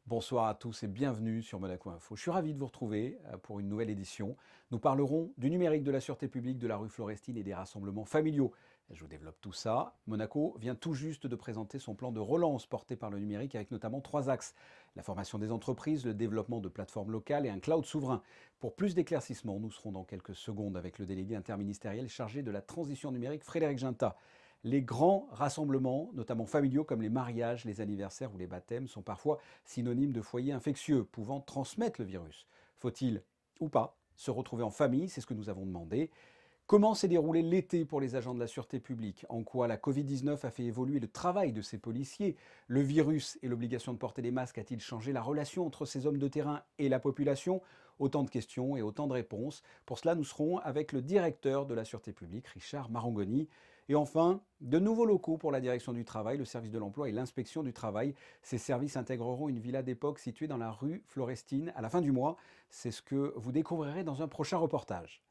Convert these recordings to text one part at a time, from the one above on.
Bonsoir à tous et bienvenue sur Monaco Info. Je suis ravi de vous retrouver pour une nouvelle édition. Nous parlerons du numérique, de la sûreté publique, de la rue Florestine et des rassemblements familiaux. Je vous développe tout ça. Monaco vient tout juste de présenter son plan de relance porté par le numérique avec notamment 3 axes. La formation des entreprises, le développement de plateformes locales et un cloud souverain. Pour plus d'éclaircissements, nous serons dans quelques secondes avec le délégué interministériel chargé de la transition numérique, Frédéric Ginta. Les grands rassemblements, notamment familiaux comme les mariages, les anniversaires ou les baptêmes, sont parfois synonymes de foyers infectieux pouvant transmettre le virus. Faut-il ou pas se retrouver en famille? C'est ce que nous avons demandé. Comment s'est déroulé l'été pour les agents de la sûreté publique? En quoi la Covid-19 a fait évoluer le travail de ces policiers? Le virus et l'obligation de porter des masques a-t-il changé la relation entre ces hommes de terrain et la population? Autant de questions et autant de réponses. Pour cela, nous serons avec le directeur de la sûreté publique, Richard Marangoni. Et enfin, de nouveaux locaux pour la direction du travail, le service de l'emploi et l'inspection du travail. Ces services intégreront une villa d'époque située dans la rue Florestine à la fin du mois. C'est ce que vous découvrirez dans un prochain reportage.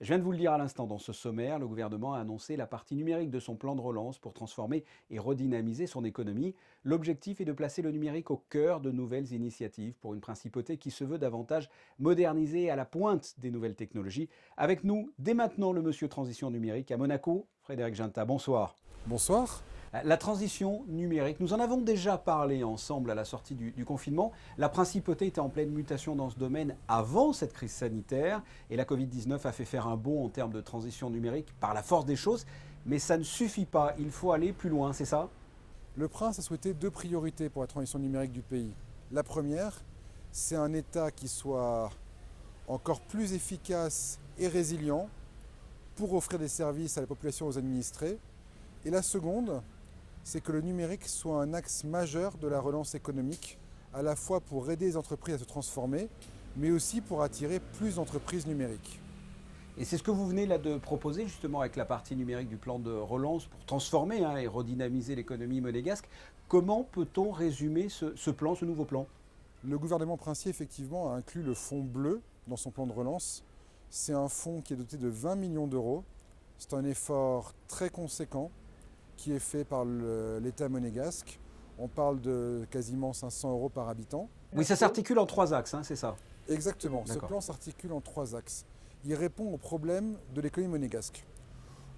Je viens de vous le dire à l'instant dans ce sommaire, le gouvernement a annoncé la partie numérique de son plan de relance pour transformer et redynamiser son économie. L'objectif est de placer le numérique au cœur de nouvelles initiatives pour une principauté qui se veut davantage modernisée et à la pointe des nouvelles technologies. Avec nous, dès maintenant, le monsieur transition numérique à Monaco, Frédéric Ginta. Bonsoir. Bonsoir. La transition numérique, nous en avons déjà parlé ensemble à la sortie du confinement. La principauté était en pleine mutation dans ce domaine avant cette crise sanitaire et la Covid-19 a fait faire un bond en termes de transition numérique par la force des choses. Mais ça ne suffit pas, il faut aller plus loin, c'est ça? Le prince a souhaité 2 priorités pour la transition numérique du pays. La première, c'est un État qui soit encore plus efficace et résilient pour offrir des services à la population et aux administrés. Et la seconde, c'est que le numérique soit un axe majeur de la relance économique, à la fois pour aider les entreprises à se transformer, mais aussi pour attirer plus d'entreprises numériques. Et c'est ce que vous venez là de proposer justement avec la partie numérique du plan de relance pour transformer et redynamiser l'économie monégasque. Comment peut-on résumer ce plan, ce nouveau plan? Le gouvernement princier, effectivement, a inclus le fonds bleu dans son plan de relance. C'est un fonds qui est doté de 20 millions d'euros. C'est un effort très conséquent qui est fait par l'État monégasque. On parle de quasiment 500 euros par habitant. Oui, ça s'articule en 3 axes, c'est ça? Exactement, ce D'accord. plan s'articule en 3 axes. Il répond aux problèmes de l'économie monégasque.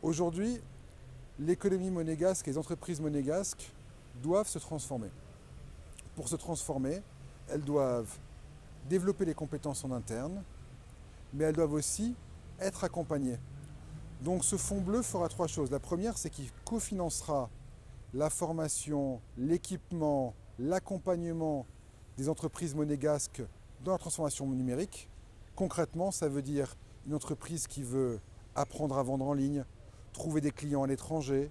Aujourd'hui, l'économie monégasque et les entreprises monégasques doivent se transformer. Pour se transformer, elles doivent développer les compétences en interne, mais elles doivent aussi être accompagnées. Donc ce fonds bleu fera 3 choses. La première, c'est qu'il cofinancera la formation, l'équipement, l'accompagnement des entreprises monégasques dans la transformation numérique. Concrètement, ça veut dire une entreprise qui veut apprendre à vendre en ligne, trouver des clients à l'étranger,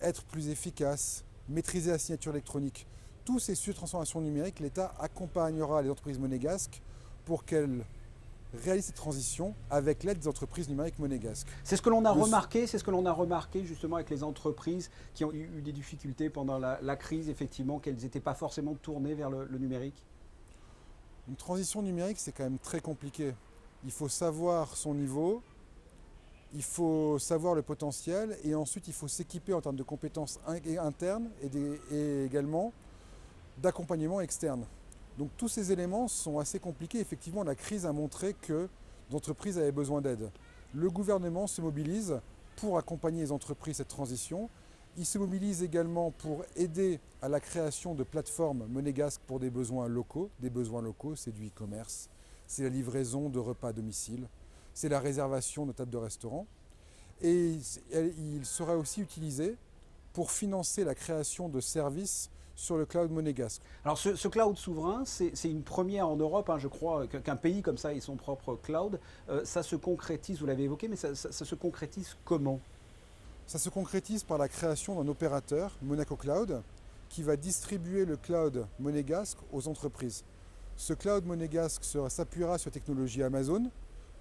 être plus efficace, maîtriser la signature électronique. Tous ces sujets de transformation numérique, l'État accompagnera les entreprises monégasques pour qu'elles réalisent cette transition avec l'aide des entreprises numériques monégasques. C'est ce que l'on a remarqué, c'est ce que l'on a remarqué justement avec les entreprises qui ont eu des difficultés pendant la crise, effectivement, qu'elles n'étaient pas forcément tournées vers le numérique. Une transition numérique, c'est quand même très compliqué. Il faut savoir son niveau, il faut savoir le potentiel et ensuite il faut s'équiper en termes de compétences internes et également d'accompagnement externe. Donc tous ces éléments sont assez compliqués. Effectivement, la crise a montré que l'entreprise avait besoin d'aide. Le gouvernement se mobilise pour accompagner les entreprises cette transition. Il se mobilise également pour aider à la création de plateformes monégasques pour des besoins locaux. Des besoins locaux, c'est du e-commerce, c'est la livraison de repas à domicile, c'est la réservation de tables de restaurant. Et il sera aussi utilisé pour financer la création de services sur le cloud monégasque. Alors ce cloud souverain, c'est une première en Europe, je crois, qu'un pays comme ça ait son propre cloud. Ça se concrétise, vous l'avez évoqué, mais ça se concrétise comment? Ça se concrétise par la création d'un opérateur, Monaco Cloud, qui va distribuer le cloud monégasque aux entreprises. Ce cloud monégasque s'appuiera sur la technologie Amazon,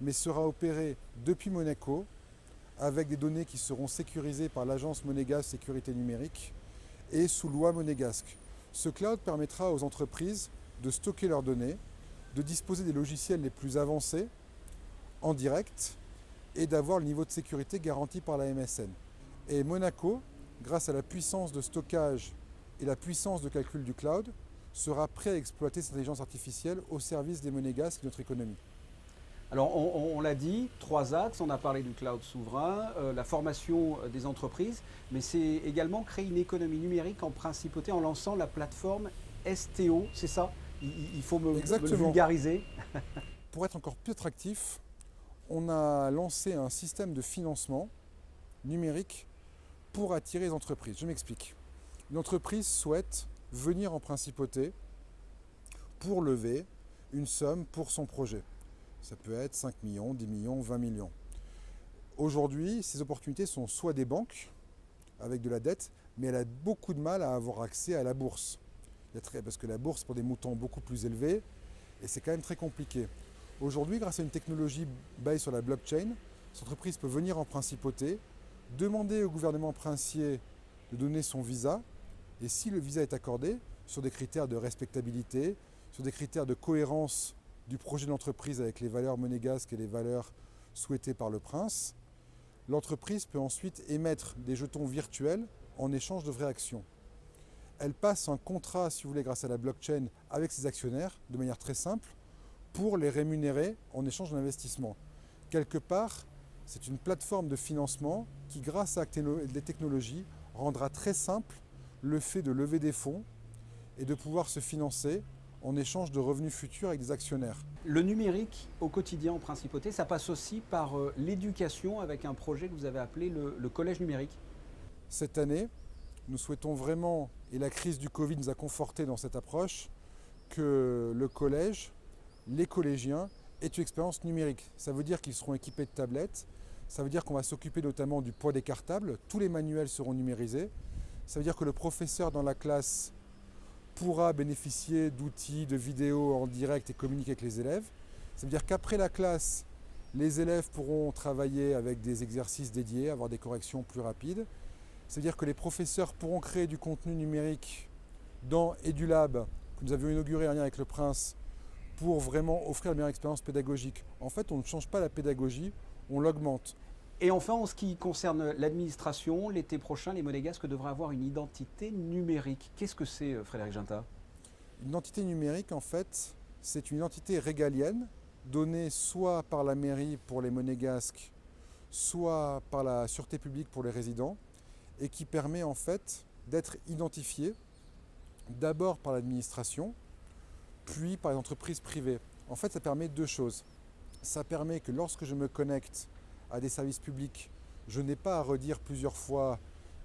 mais sera opéré depuis Monaco, avec des données qui seront sécurisées par l'agence monégasque sécurité numérique et sous loi monégasque. Ce cloud permettra aux entreprises de stocker leurs données, de disposer des logiciels les plus avancés en direct et d'avoir le niveau de sécurité garanti par la MSN. Et Monaco, grâce à la puissance de stockage et la puissance de calcul du cloud, sera prêt à exploiter cette intelligence artificielle au service des monégasques et de notre économie. Alors, on l'a dit, 3 axes. On a parlé du cloud souverain, la formation des entreprises, mais c'est également créer une économie numérique en principauté en lançant la plateforme STO, c'est ça? Il faut me le vulgariser. Pour être encore plus attractif, on a lancé un système de financement numérique pour attirer les entreprises. Je m'explique. Une entreprise souhaite venir en principauté pour lever une somme pour son projet. Ça peut être 5 millions, 10 millions, 20 millions. Aujourd'hui, ces opportunités sont soit des banques avec de la dette, mais elle a beaucoup de mal à avoir accès à la bourse. Parce que la bourse, pour des montants beaucoup plus élevés, et c'est quand même très compliqué. Aujourd'hui, grâce à une technologie basée sur la blockchain, cette entreprise peut venir en principauté, demander au gouvernement princier de donner son visa, et si le visa est accordé, sur des critères de respectabilité, sur des critères de cohérence du projet de l'entreprise avec les valeurs monégasques et les valeurs souhaitées par le prince, l'entreprise peut ensuite émettre des jetons virtuels en échange de vraies actions. Elle passe un contrat, si vous voulez, grâce à la blockchain avec ses actionnaires, de manière très simple, pour les rémunérer en échange d'un investissement. Quelque part, c'est une plateforme de financement qui, grâce à des technologies, rendra très simple le fait de lever des fonds et de pouvoir se financer en échange de revenus futurs avec des actionnaires. Le numérique au quotidien en principauté, ça passe aussi par l'éducation avec un projet que vous avez appelé le collège numérique. Cette année, nous souhaitons vraiment, et la crise du Covid nous a confortés dans cette approche, que le collège, les collégiens, aient une expérience numérique. Ça veut dire qu'ils seront équipés de tablettes, ça veut dire qu'on va s'occuper notamment du poids des cartables, tous les manuels seront numérisés, ça veut dire que le professeur dans la classe pourra bénéficier d'outils, de vidéos en direct et communiquer avec les élèves. Ça veut dire qu'après la classe, les élèves pourront travailler avec des exercices dédiés, avoir des corrections plus rapides. Ça veut dire que les professeurs pourront créer du contenu numérique dans EduLab, que nous avions inauguré en lien avec le Prince, pour vraiment offrir la meilleure expérience pédagogique. En fait, on ne change pas la pédagogie, on l'augmente. Et enfin, en ce qui concerne l'administration, l'été prochain, les Monégasques devraient avoir une identité numérique. Qu'est-ce que c'est, Frédéric Ginta? Une identité numérique, en fait, c'est une identité régalienne donnée soit par la mairie pour les Monégasques, soit par la sûreté publique pour les résidents, et qui permet en fait d'être identifié d'abord par l'administration, puis par les entreprises privées. En fait, ça permet deux choses. Ça permet que lorsque je me connecte à des services publics, je n'ai pas à redire plusieurs fois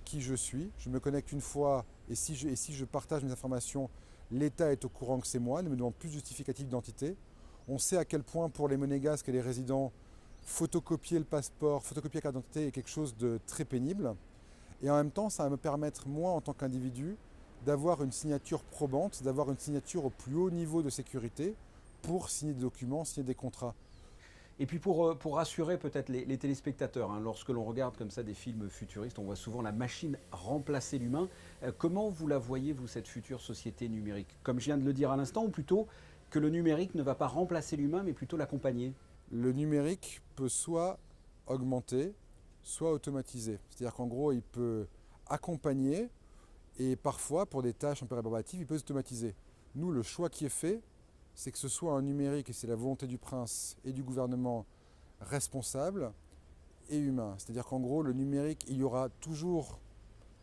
qui je suis. Je me connecte une fois et si je partage mes informations, l'État est au courant que c'est moi, ne me demande plus de justificatif d'identité. On sait à quel point pour les Monégasques et les résidents, photocopier le passeport, photocopier la carte d'identité est quelque chose de très pénible. Et en même temps, ça va me permettre, moi en tant qu'individu, d'avoir une signature probante, d'avoir une signature au plus haut niveau de sécurité pour signer des documents, signer des contrats. Et puis pour rassurer peut-être les téléspectateurs, hein, lorsque l'on regarde comme ça des films futuristes, on voit souvent la machine remplacer l'humain. Comment vous la voyez, vous, cette future société numérique? Comme je viens de le dire à l'instant, ou plutôt que le numérique ne va pas remplacer l'humain, mais plutôt l'accompagner? Le numérique peut soit augmenter, soit automatiser. C'est-à-dire qu'en gros, il peut accompagner et parfois, pour des tâches un peu rébarbatives, il peut automatiser. Nous, le choix qui est fait, c'est que ce soit un numérique, et c'est la volonté du prince et du gouvernement, responsable et humain. C'est-à-dire qu'en gros, le numérique, il y aura toujours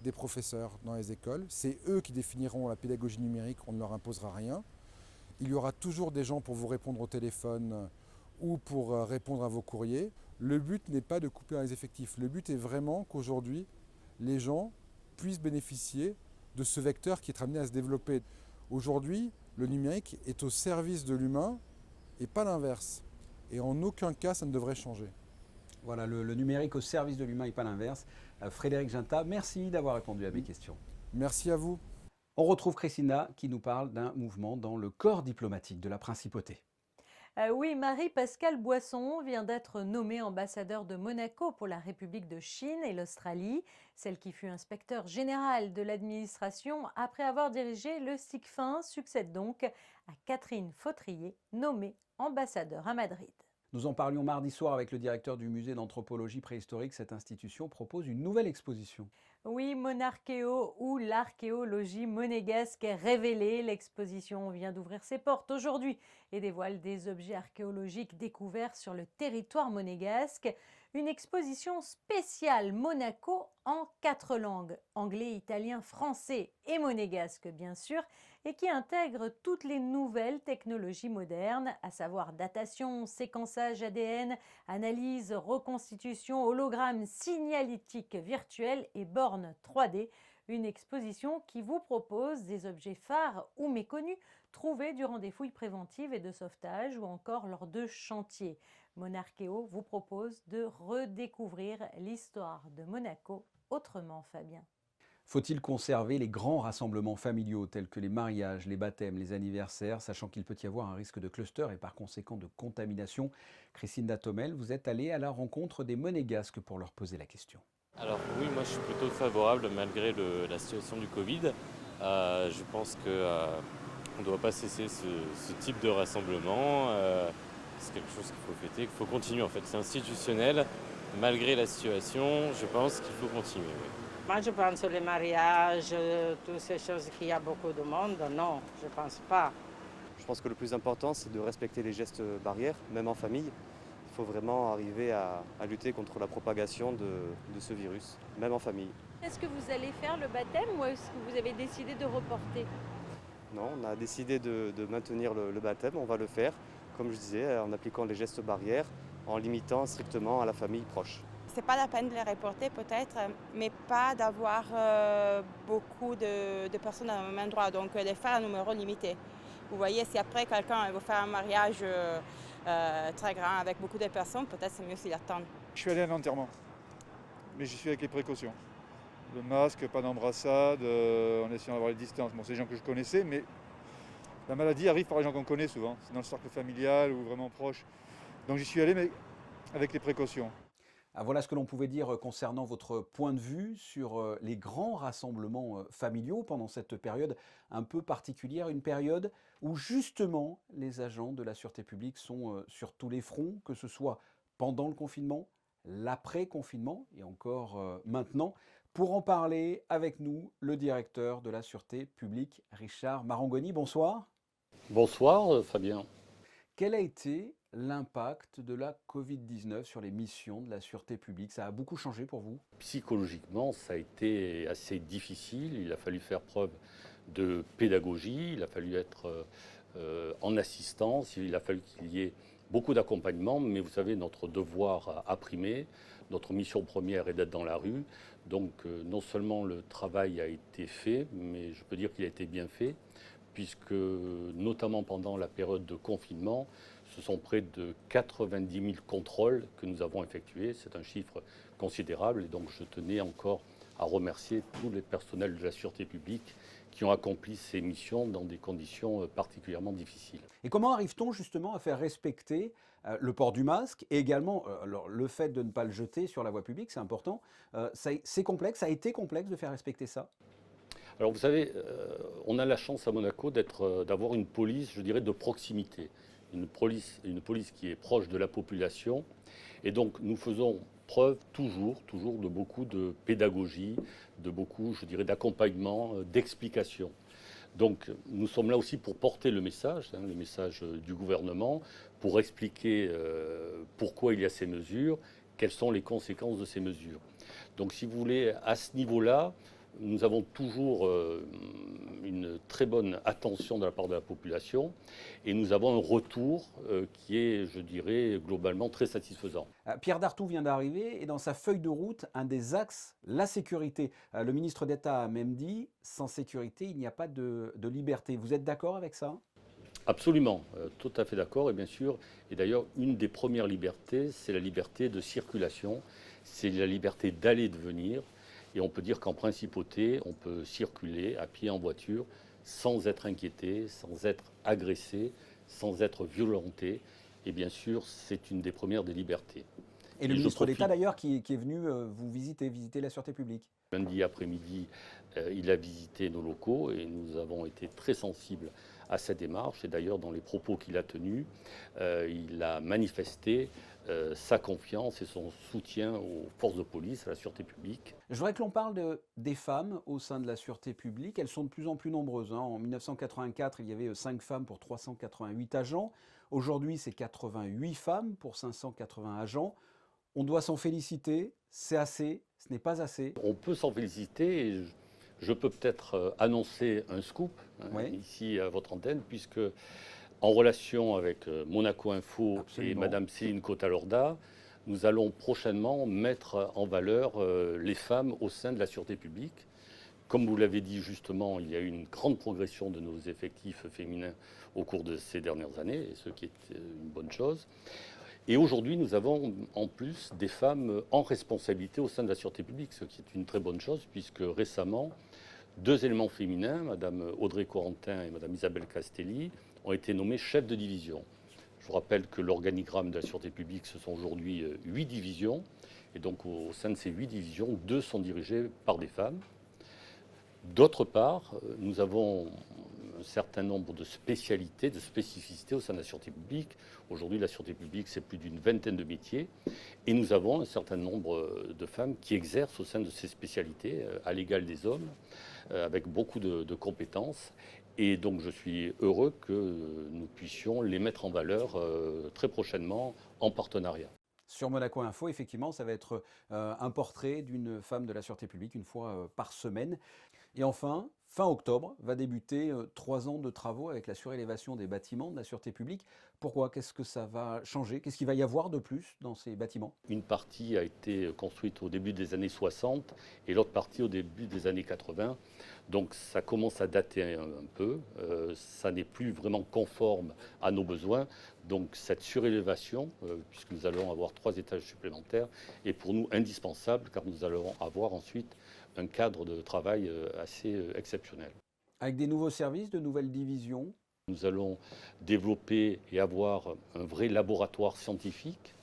des professeurs dans les écoles. C'est eux qui définiront la pédagogie numérique, on ne leur imposera rien. Il y aura toujours des gens pour vous répondre au téléphone ou pour répondre à vos courriers. Le but n'est pas de couper les effectifs. Le but est vraiment qu'aujourd'hui, les gens puissent bénéficier de ce vecteur qui est amené à se développer. Aujourd'hui, le numérique est au service de l'humain et pas l'inverse. Et en aucun cas, ça ne devrait changer. Voilà, le numérique au service de l'humain et pas l'inverse. Frédéric Ginta, merci d'avoir répondu à mes questions. Merci à vous. On retrouve Christina qui nous parle d'un mouvement dans le corps diplomatique de la principauté. Oui, Marie-Pascale Boisson vient d'être nommée ambassadeur de Monaco pour la République de Chine et l'Australie, celle qui fut inspecteur général de l'administration après avoir dirigé le SICFIN succède donc à Catherine Fautrier, nommée ambassadeur à Madrid. Nous en parlions mardi soir avec le directeur du musée d'anthropologie préhistorique. Cette institution propose une nouvelle exposition. Oui, Monarchéo ou l'archéologie monégasque est révélée. L'exposition vient d'ouvrir ses portes aujourd'hui et dévoile des objets archéologiques découverts sur le territoire monégasque. Une exposition spéciale Monaco en 4 langues, anglais, italien, français et monégasque bien sûr, et qui intègre toutes les nouvelles technologies modernes, à savoir datation, séquençage ADN, analyse, reconstitution, hologramme signalétique virtuel et bornes 3D. Une exposition qui vous propose des objets phares ou méconnus trouvés durant des fouilles préventives et de sauvetage ou encore lors de chantiers. Monarchéo vous propose de redécouvrir l'histoire de Monaco autrement, Fabien. Faut-il conserver les grands rassemblements familiaux tels que les mariages, les baptêmes, les anniversaires, sachant qu'il peut y avoir un risque de cluster et par conséquent de contamination? Christine Datomel, vous êtes allée à la rencontre des Monégasques pour leur poser la question. Alors oui, moi je suis plutôt favorable malgré la situation du Covid. Je pense qu'on ne doit pas cesser ce type de rassemblement. C'est quelque chose qu'il faut fêter, qu'il faut continuer en fait. C'est institutionnel. Malgré la situation, je pense qu'il faut continuer. Oui. Moi, je pense les mariages, toutes ces choses qu'il y a beaucoup de monde, non, je ne pense pas. Je pense que le plus important, c'est de respecter les gestes barrières, même en famille. Il faut vraiment arriver à lutter contre la propagation de ce virus, même en famille. Est-ce que vous allez faire le baptême ou est-ce que vous avez décidé de reporter? Non, on a décidé de maintenir le baptême, on va le faire, comme je disais, en appliquant les gestes barrières, en limitant strictement à la famille proche. C'est pas la peine de les reporter peut-être, mais pas d'avoir beaucoup de personnes au même endroit, donc de faire un numéro limité. Vous voyez, si après quelqu'un veut faire un mariage très grand avec beaucoup de personnes, peut-être c'est mieux s'il attend. Je suis allé à un enterrement, mais j'y suis avec les précautions. Le masque, pas d'embrassade, en essayant d'avoir les distances. Bon, c'est des gens que je connaissais, mais la maladie arrive par les gens qu'on connaît souvent. C'est dans le cercle familial ou vraiment proche. Donc j'y suis allé, mais avec les précautions. Ah, voilà ce que l'on pouvait dire concernant votre point de vue sur les grands rassemblements familiaux pendant cette période un peu particulière, une période où justement les agents de la sûreté publique sont sur tous les fronts, que ce soit pendant le confinement, l'après-confinement et encore maintenant. Pour en parler avec nous, le directeur de la sûreté publique, Richard Marangoni. Bonsoir. Bonsoir Fabien. Quel a été l'impact de la Covid-19 sur les missions de la sûreté publique? Ça a beaucoup changé pour vous? Psychologiquement, ça a été assez difficile. Il a fallu faire preuve de pédagogie, il a fallu être en assistance, il a fallu qu'il y ait beaucoup d'accompagnement, mais vous savez, notre devoir a primé, notre mission première est d'être dans la rue. Donc non seulement le travail a été fait, mais je peux dire qu'il a été bien fait, puisque notamment pendant la période de confinement, ce sont près de 90 000 contrôles que nous avons effectués. C'est un chiffre considérable et donc je tenais encore à remercier tous les personnels de la sûreté publique qui ont accompli ces missions dans des conditions particulièrement difficiles. Et comment arrive-t-on justement à faire respecter le port du masque et également le fait de ne pas le jeter sur la voie publique, c'est important. C'est complexe, ça a été complexe de faire respecter ça? Alors vous savez, on a la chance à Monaco d'avoir une police, je dirais, de proximité. Une police qui est proche de la population. Et donc nous faisons preuve toujours de beaucoup de pédagogie, de beaucoup, je dirais, d'accompagnement, d'explication. Donc nous sommes là aussi pour porter le message du gouvernement, pour expliquer pourquoi il y a ces mesures, quelles sont les conséquences de ces mesures. Donc si vous voulez, à ce niveau-là, nous avons toujours une très bonne attention de la part de la population et nous avons un retour qui est, je dirais, globalement très satisfaisant. Pierre Dartout vient d'arriver et dans sa feuille de route, un des axes, la sécurité. Le ministre d'État a même dit, sans sécurité, il n'y a pas de liberté. Vous êtes d'accord avec ça ? Absolument, tout à fait d'accord. Et bien sûr, et d'ailleurs, une des premières libertés, c'est la liberté de circulation, c'est la liberté d'aller et de venir. Et on peut dire qu'en principauté, on peut circuler à pied, en voiture, sans être inquiété, sans être agressé, sans être violenté. Et bien sûr, c'est une des premières des libertés. Et le ministre d'État d'ailleurs qui est venu vous visiter la sûreté publique. Lundi après-midi, il a visité nos locaux et nous avons été très sensibles à cette démarche. Et d'ailleurs, dans les propos qu'il a tenus, il a manifesté sa confiance et son soutien aux forces de police, à la sûreté publique. Je voudrais que l'on parle des femmes au sein de la sûreté publique. Elles sont de plus en plus nombreuses. En 1984, il y avait 5 femmes pour 388 agents. Aujourd'hui, c'est 88 femmes pour 580 agents. On doit s'en féliciter. C'est assez, ce n'est pas assez. On peut s'en féliciter. Et je peux peut-être annoncer un scoop ici à votre antenne, puisque en relation avec Monaco Info et Madame Céline Cotalorda, nous allons prochainement mettre en valeur les femmes au sein de la sûreté publique. Comme vous l'avez dit justement, il y a eu une grande progression de nos effectifs féminins au cours de ces dernières années, ce qui est une bonne chose. Et aujourd'hui, nous avons en plus des femmes en responsabilité au sein de la sûreté publique, ce qui est une très bonne chose, puisque récemment, 2 éléments féminins, Madame Audrey Corentin et Madame Isabelle Castelli, ont été nommés chefs de division. Je vous rappelle que l'organigramme de la sûreté publique, ce sont aujourd'hui 8 divisions. Et donc au sein de ces 8 divisions, 2 sont dirigées par des femmes. D'autre part, nous avons un certain nombre de spécialités, de spécificités au sein de la sûreté publique. Aujourd'hui, la sûreté publique, c'est plus d'une vingtaine de métiers. Et nous avons un certain nombre de femmes qui exercent au sein de ces spécialités, à l'égal des hommes, avec beaucoup de compétences. Et donc je suis heureux que nous puissions les mettre en valeur très prochainement en partenariat. Sur Monaco Info, effectivement, ça va être un portrait d'une femme de la sûreté publique une fois par semaine. Et enfin, fin octobre, va débuter 3 ans de travaux avec la surélévation des bâtiments de la sûreté publique. Pourquoi? Qu'est-ce que ça va changer? Qu'est-ce qu'il va y avoir de plus dans ces bâtiments? Une partie a été construite au début des années 60 et l'autre partie au début des années 80. Donc ça commence à dater un peu. Ça n'est plus vraiment conforme à nos besoins. Donc cette surélévation, puisque nous allons avoir 3 étages supplémentaires, est pour nous indispensable car nous allons avoir ensuite un cadre de travail assez exceptionnel. Avec des nouveaux services, de nouvelles divisions? Nous allons développer et avoir un vrai laboratoire scientifique.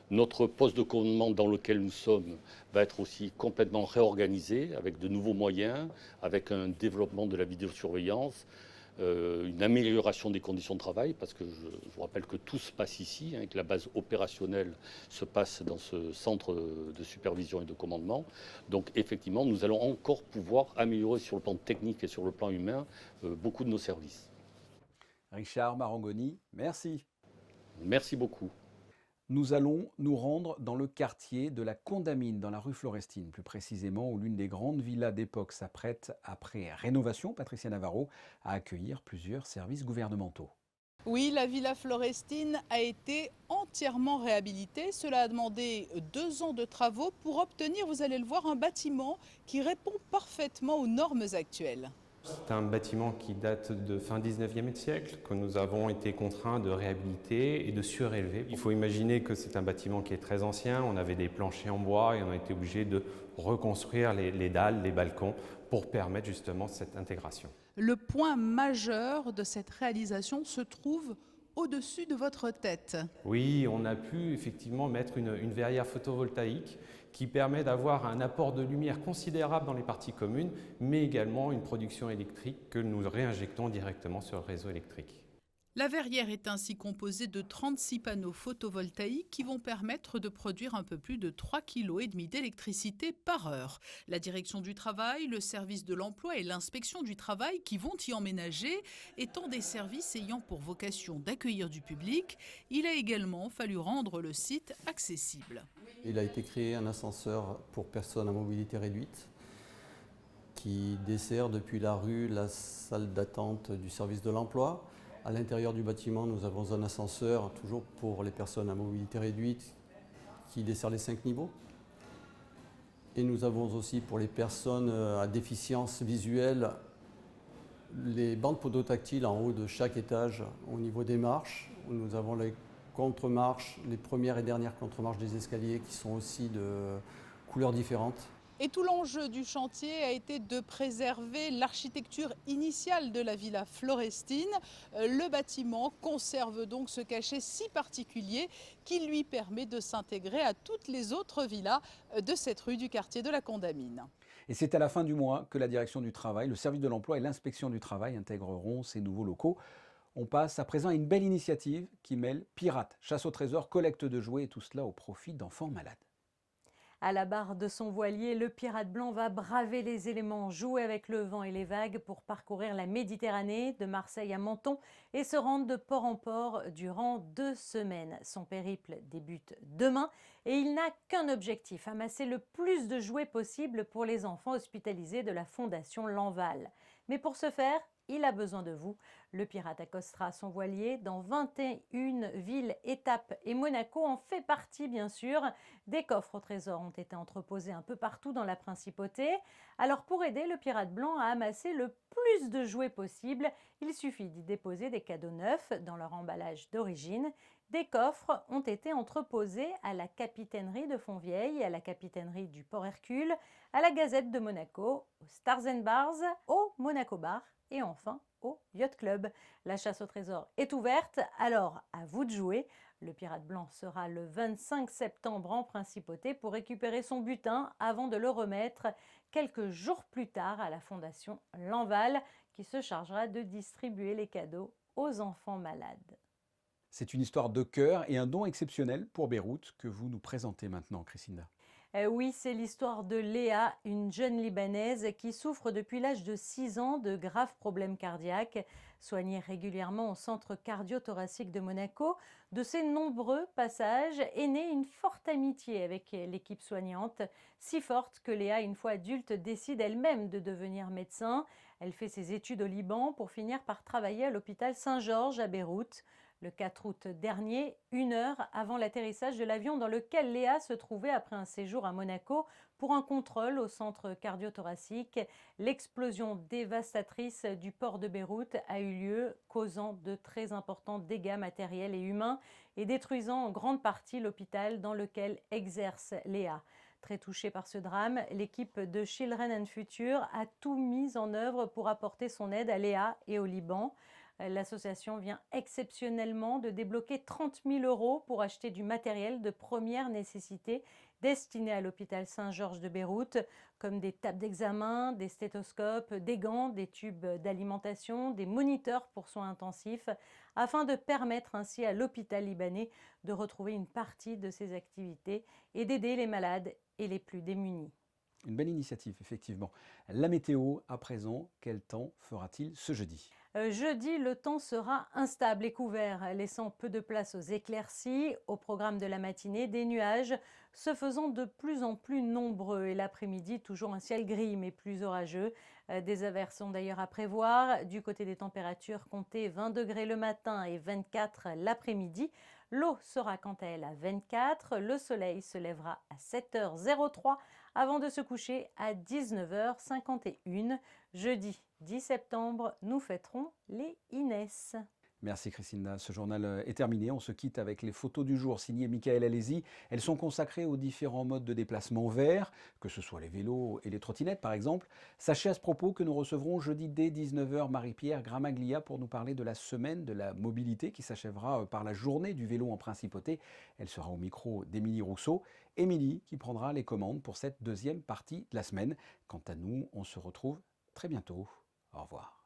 Notre poste de commandement dans lequel nous sommes va être aussi complètement réorganisé avec de nouveaux moyens, avec un développement de la vidéosurveillance, une amélioration des conditions de travail, parce que je vous rappelle que tout se passe ici, que la base opérationnelle se passe dans ce centre de supervision et de commandement. Donc effectivement, nous allons encore pouvoir améliorer sur le plan technique et sur le plan humain beaucoup de nos services. Richard Marangoni, merci. Merci beaucoup. Nous allons nous rendre dans le quartier de la Condamine, dans la rue Florestine, plus précisément, où l'une des grandes villas d'époque s'apprête, après rénovation, Patricia Navarro, à accueillir plusieurs services gouvernementaux. Oui, la Villa Florestine a été entièrement réhabilitée. Cela a demandé 2 ans de travaux pour obtenir, vous allez le voir, un bâtiment qui répond parfaitement aux normes actuelles. C'est un bâtiment qui date de fin 19e siècle, que nous avons été contraints de réhabiliter et de surélever. Il faut imaginer que c'est un bâtiment qui est très ancien, on avait des planchers en bois et on a été obligé de reconstruire les dalles, les balcons pour permettre justement cette intégration. Le point majeur de cette réalisation se trouve au-dessus de votre tête. Oui, on a pu effectivement mettre une verrière photovoltaïque qui permet d'avoir un apport de lumière considérable dans les parties communes, mais également une production électrique que nous réinjectons directement sur le réseau électrique. La verrière est ainsi composée de 36 panneaux photovoltaïques qui vont permettre de produire un peu plus de 3,5 kg d'électricité par heure. La direction du travail, le service de l'emploi et l'inspection du travail qui vont y emménager étant des services ayant pour vocation d'accueillir du public, il a également fallu rendre le site accessible. Il a été créé un ascenseur pour personnes à mobilité réduite qui dessert depuis la rue la salle d'attente du service de l'emploi. À l'intérieur du bâtiment, nous avons un ascenseur, toujours pour les personnes à mobilité réduite, qui dessert les 5 niveaux. Et nous avons aussi pour les personnes à déficience visuelle, les bandes podotactiles en haut de chaque étage au niveau des marches. Nous avons les contre-marches, les premières et dernières contre-marches des escaliers qui sont aussi de couleurs différentes. Et tout l'enjeu du chantier a été de préserver l'architecture initiale de la Villa Florestine. Le bâtiment conserve donc ce cachet si particulier qui lui permet de s'intégrer à toutes les autres villas de cette rue du quartier de la Condamine. Et c'est à la fin du mois que la direction du travail, le service de l'emploi et l'inspection du travail intégreront ces nouveaux locaux. On passe à présent à une belle initiative qui mêle pirates, chasse au trésor, collecte de jouets et tout cela au profit d'enfants malades. À la barre de son voilier, le pirate blanc va braver les éléments, jouer avec le vent et les vagues pour parcourir la Méditerranée, de Marseille à Menton, et se rendre de port en port durant 2 semaines. Son périple débute demain et il n'a qu'un objectif, amasser le plus de jouets possible pour les enfants hospitalisés de la Fondation Lanval. Mais pour ce faire, il a besoin de vous. Le pirate accostera son voilier dans 21 villes, étapes et Monaco en fait partie bien sûr. Des coffres au trésor ont été entreposés un peu partout dans la principauté. Alors pour aider le pirate blanc à amasser le plus de jouets possible, il suffit d'y déposer des cadeaux neufs dans leur emballage d'origine. Des coffres ont été entreposés à la capitainerie de Fontvieille, à la capitainerie du Port Hercule, à la Gazette de Monaco, au Stars and Bars, au Monaco Bar et enfin au Yacht Club. La chasse au trésor est ouverte, alors à vous de jouer. Le pirate blanc sera le 25 septembre en principauté pour récupérer son butin avant de le remettre quelques jours plus tard à la Fondation Lanval qui se chargera de distribuer les cadeaux aux enfants malades. C'est une histoire de cœur et un don exceptionnel pour Beyrouth que vous nous présentez maintenant, Christina. Oui, c'est l'histoire de Léa, une jeune Libanaise qui souffre depuis l'âge de 6 ans de graves problèmes cardiaques. Soignée régulièrement au centre cardio-thoracique de Monaco, de ses nombreux passages est née une forte amitié avec l'équipe soignante, si forte que Léa, une fois adulte, décide elle-même de devenir médecin. Elle fait ses études au Liban pour finir par travailler à l'hôpital Saint-Georges à Beyrouth. Le 4 août dernier, 1 heure avant l'atterrissage de l'avion dans lequel Léa se trouvait après un séjour à Monaco pour un contrôle au centre cardio-thoracique, l'explosion dévastatrice du port de Beyrouth a eu lieu, causant de très importants dégâts matériels et humains et détruisant en grande partie l'hôpital dans lequel exerce Léa. Très touchée par ce drame, l'équipe de Children and Future a tout mis en œuvre pour apporter son aide à Léa et au Liban. L'association vient exceptionnellement de débloquer 30 000 € pour acheter du matériel de première nécessité destiné à l'hôpital Saint-Georges de Beyrouth, comme des tables d'examen, des stéthoscopes, des gants, des tubes d'alimentation, des moniteurs pour soins intensifs, afin de permettre ainsi à l'hôpital libanais de retrouver une partie de ses activités et d'aider les malades et les plus démunis. Une belle initiative, effectivement. La météo, à présent, quel temps fera-t-il ce jeudi ? Jeudi, le temps sera instable et couvert, laissant peu de place aux éclaircies. Au programme de la matinée, des nuages se faisant de plus en plus nombreux. Et l'après-midi, toujours un ciel gris mais plus orageux. Des averses sont d'ailleurs à prévoir. Du côté des températures, comptez 20 degrés le matin et 24 l'après-midi. L'eau sera quant à elle à 24. Le soleil se lèvera à 7h03 avant de se coucher à 19h51. Jeudi 10 septembre, nous fêterons les Inès. Merci Christina. Ce journal est terminé. On se quitte avec les photos du jour signées Michael Alési. Elles sont consacrées aux différents modes de déplacement verts, que ce soit les vélos et les trottinettes par exemple. Sachez à ce propos que nous recevrons jeudi dès 19h Marie-Pierre Gramaglia pour nous parler de la semaine de la mobilité qui s'achèvera par la journée du vélo en principauté. Elle sera au micro d'Émilie Rousseau. Émilie qui prendra les commandes pour cette deuxième partie de la semaine. Quant à nous, on se retrouve très bientôt. Au revoir.